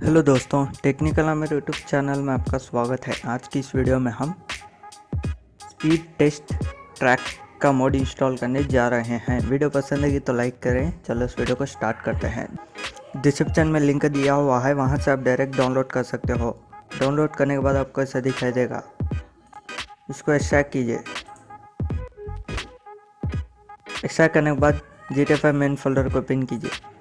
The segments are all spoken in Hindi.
हेलो दोस्तों, टेक्निकल आमेर यूट्यूब चैनल में आपका स्वागत है। आज की इस वीडियो में हम स्पीड टेस्ट ट्रैक का मोड इंस्टॉल करने जा रहे हैं। वीडियो पसंद लगी तो लाइक करें। चलो इस वीडियो को स्टार्ट करते हैं। डिस्क्रिप्शन में लिंक दिया हुआ है, वहां से आप डायरेक्ट डाउनलोड कर सकते हो। डाउनलोड करने के बाद आपको ऐसा दिखाई देगा। इसको एक्सट्रैक्ट कीजिए। एक्सट्रैक्ट करने के बाद GTA5 मेन फोल्डर को पिन कीजिए।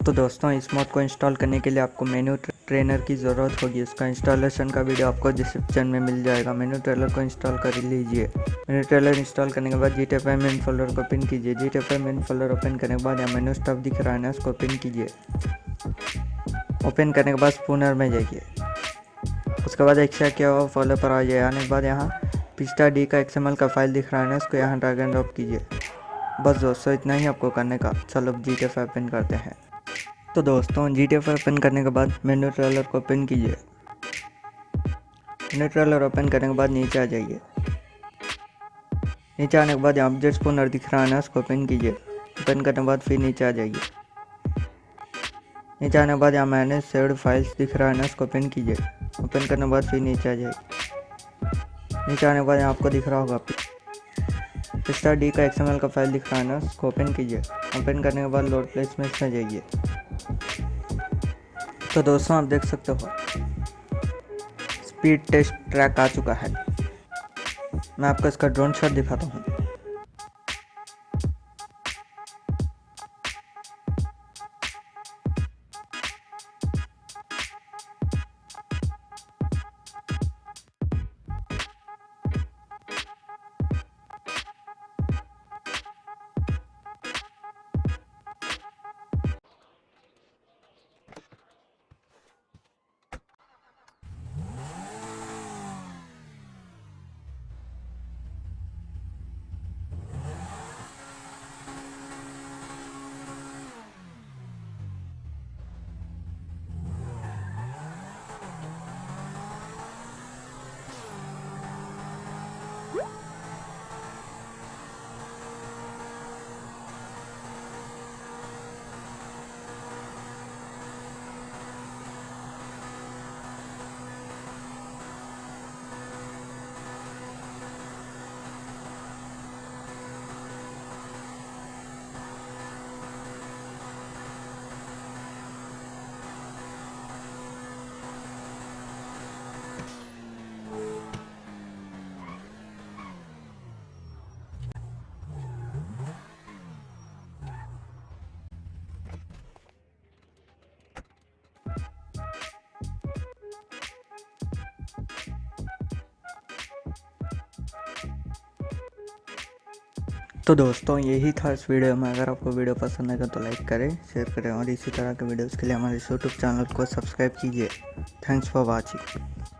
तो दोस्तों, इस मोड को इंस्टॉल करने के लिए आपको मेन्यू ट्रेनर की ज़रूरत होगी। उसका इंस्टॉलेशन का वीडियो आपको डिस्क्रिप्शन में मिल जाएगा। मेन्यू ट्रेलर को इंस्टॉल कर लीजिए। मेन्यू ट्रेलर इंस्टॉल करने के बाद GTA5 मेन फोल्डर को पिन कीजिए। GTA5 मेन फोल्डर ओपन करने के बाद यहाँ मेन्यू स्टफ दिख रहा है ना, उसको पिन कीजिए। ओपन करने के बाद स्पूनर में जाइए। उसके बाद एक्सट्रैक्ट किया हुआ फोल्डर पर आ जाए। आने के बाद यहाँ -D का XML का फाइल दिख रहा है ना, उसको यहाँ ड्रैग एंड ड्रॉप कीजिए। बस दोस्तों, इतना ही आपको करने का। चलो GTA5 पिन करते हैं। तो दोस्तों, GTA5 ओपन करने के बाद मेन्यू ट्रेलर को ओपन कीजिए। मेन्यू ट्रेलर ओपन करने के बाद नीचे आ जाइए। नीचे आने के बाद यहाँ ऑब्जेक्ट स्पूनर दिख रहा है ना, उसको ओपन कीजिए। ओपन करने के बाद फिर नीचे आ जाइए। नीचे आने के बाद यहाँ मैंने सेव्ड फाइल्स दिख रहा है ना, उसको ओपन कीजिए। ओपन करने के बाद फिर नीचे आ जाइए। नीचे आने के बाद यहाँ आपको दिख रहा होगा -D का XML का फाइल दिख रहा है ना, उसको ओपन कीजिए। ओपन करने के बाद लोड प्लेसमेंट में जाइए। तो दोस्तों, आप देख सकते हो स्पीड टेस्ट ट्रैक आ चुका है। मैं आपको इसका ड्रोन शॉट दिखाता हूँ। तो दोस्तों, यही था इस वीडियो में। अगर आपको वीडियो पसंद आएगा तो लाइक करें, शेयर करें और इसी तरह के वीडियोस के लिए हमारे यूट्यूब चैनल को सब्सक्राइब कीजिए। Thanks for watching.